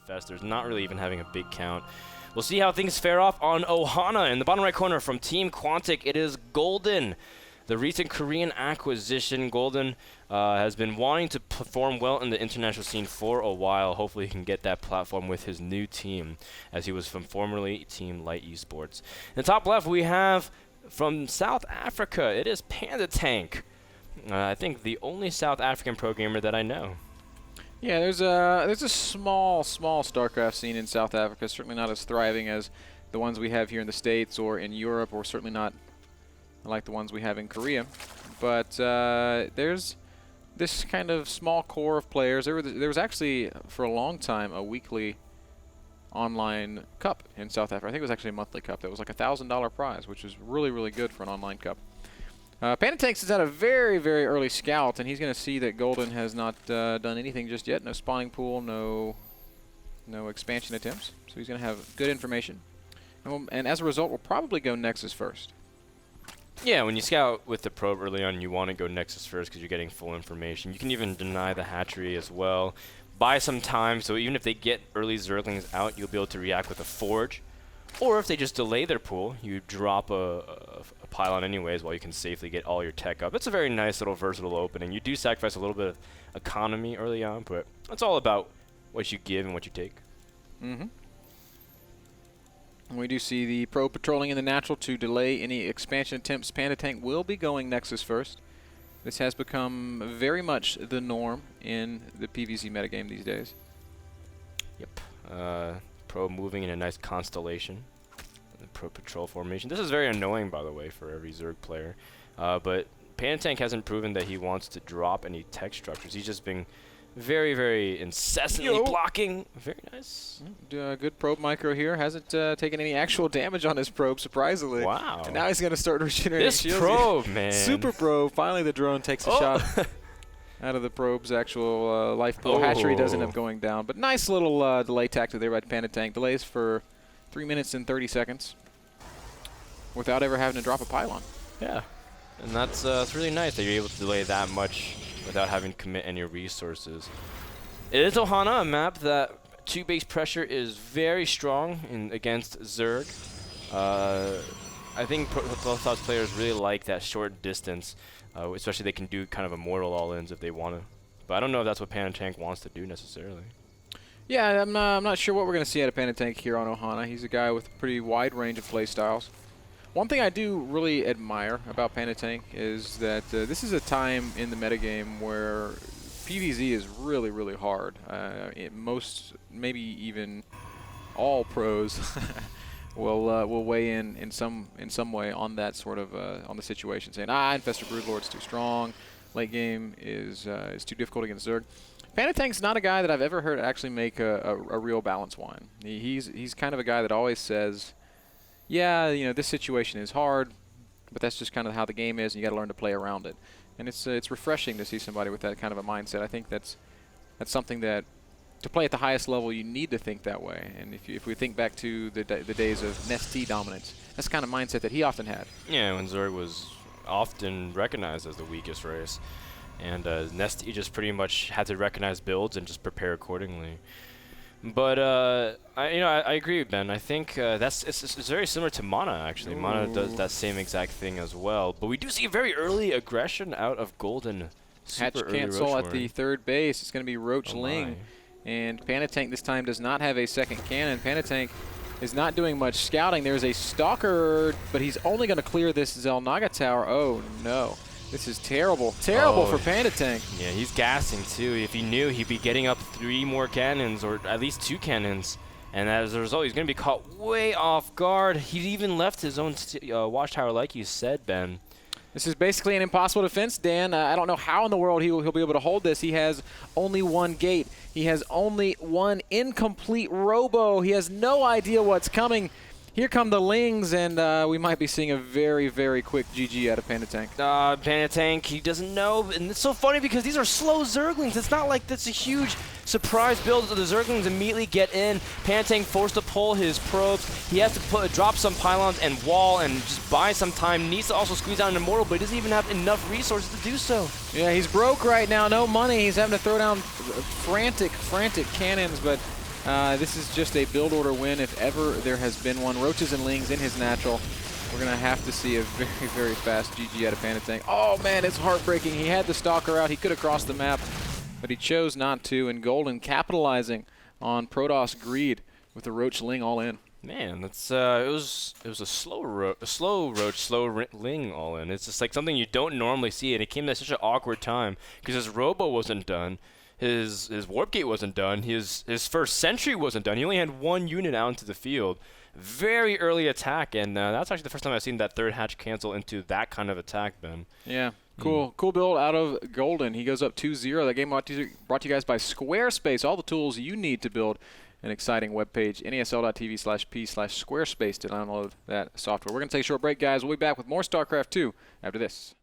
Infestors, not really even having a big count. We'll see how things fare off on Ohana. In the bottom right corner from Team Quantic, it is Golden. The recent Korean acquisition. Golden has been wanting to perform well in the international scene for a while. Hopefully he can get that platform with his new team, as he was from formerly Team Light Esports. In the top left, we have from South Africa, it is Pandatank. I think the only South African pro gamer that I know. Yeah, there's a small StarCraft scene in South Africa. Certainly not as thriving as the ones we have here in the States or in Europe, or certainly not like the ones we have in Korea. But there's this kind of small core of players. There was actually, for a long time, a weekly online cup in South Africa. I think it was actually a monthly cup. That was like a $1,000 prize, which is really, really good for an online cup. Pandatank has had a very, very early scout, and he's going to see that Golden has not done anything just yet. No spawning pool, no expansion attempts. So he's going to have good information. And as a result, we'll probably go Nexus first. Yeah, when you scout with the probe early on, you want to go Nexus first because you're getting full information. You can even deny the hatchery as well. Buy some time, so even if they get early Zerglings out, you'll be able to react with a Forge. Or if they just delay their pool, you drop a pylon anyways while you can safely get all your tech up. It's a very nice little versatile opening. You do sacrifice a little bit of economy early on, but it's all about what you give and what you take. Mm-hmm. We do see the pro patrolling in the natural to delay any expansion attempts. Pandatank will be going Nexus first. This has become very much the norm in the PvZ metagame these days. Yep. Pro moving in a nice constellation. The pro patrol formation. This is very annoying, by the way, for every Zerg player. But Pandatank hasn't proven that he wants to drop any tech structures. He's just been very, very incessantly blocking. Very nice. Good probe micro here. Hasn't taken any actual damage on his probe, surprisingly. Wow. And now he's going to start regenerating this shields. Probe, man. Super probe. Finally, the drone takes a shot out of the probe's actual life pool. Hatchery does end up going down. But nice little delay tactic there by Pandatank. Delays for 3 minutes and 30 seconds without ever having to drop a pylon. Yeah. And that's really nice that you're able to delay that much without having to commit any resources. It is Ohana, a map that 2 base pressure is very strong against Zerg. I think Protoss players really like that short distance, especially they can do kind of immortal all-ins if they want to. But I don't know if that's what Pandatank wants to do necessarily. Yeah, I'm not sure what we're going to see out of Pandatank here on Ohana. He's a guy with a pretty wide range of play styles. One thing I do really admire about Pandatank is that this is a time in the metagame where PvZ is really, really hard. Most, maybe even all pros will weigh in some way on that sort of on the situation, saying Infestor Broodlord's too strong, late game is too difficult against Zerg. Pandatank's not a guy that I've ever heard actually make a real balance wine. He's kind of a guy that always says, yeah, you know, this situation is hard, but that's just kind of how the game is, and you got to learn to play around it. And it's refreshing to see somebody with that kind of a mindset. I think that's something that, to play at the highest level, you need to think that way. And if we think back to the days of NEST dominance, that's the kind of mindset that he often had. Yeah, when Zerg was often recognized as the weakest race, and NEST just pretty much had to recognize builds and just prepare accordingly. But I agree, Ben. I think it's very similar to Mana, actually. Ooh. Mana does that same exact thing as well. But we do see very early aggression out of Golden. Hatch cancel at the third base. It's going to be Roach Ling. And Pandatank this time does not have a second cannon. Pandatank is not doing much scouting. There's a Stalker, but he's only going to clear this Xel'Naga tower. Oh, no. This is terrible. Terrible for Pandatank. Yeah, he's gassing, too. If he knew, he'd be getting up 3 more cannons, or at least 2 cannons. And as a result, he's going to be caught way off guard. He even left his own watchtower, like you said, Ben. This is basically an impossible defense, Dan. I don't know how in the world he'll be able to hold this. He has only 1 gate. He has only 1 incomplete robo. He has no idea what's coming. Here come the Lings, and we might be seeing a very, very quick GG out of Pandatank. Pandatank, he doesn't know. And it's so funny because these are slow Zerglings. It's not like that's a huge surprise build. The Zerglings immediately get in. Pandatank forced to pull his probes. He has to drop some pylons and wall and just buy some time. Needs to also squeeze out an Immortal, but he doesn't even have enough resources to do so. Yeah, he's broke right now. No money. He's having to throw down frantic cannons, but This is just a build order win if ever there has been one. Roaches and Lings in his natural. We're going to have to see a very, very fast GG out of Pandatank. Oh, man, it's heartbreaking. He had the Stalker out. He could have crossed the map, but he chose not to. And Golden capitalizing on Protoss greed with the Roach Ling all in. Man, that's it was a slow Roach, slow Ling all in. It's just like something you don't normally see, and it came at such an awkward time because his Robo wasn't done. His Warp Gate wasn't done. His first Sentry wasn't done. He only had one unit out into the field. Very early attack, and that's actually the first time I've seen that third hatch cancel into that kind of attack, Ben. Yeah, cool build out of Golden. He goes up 2-0. That game brought to you guys by Squarespace. All the tools you need to build an exciting webpage. NASL.tv/p/Squarespace to download that software. We're going to take a short break, guys. We'll be back with more StarCraft 2 after this.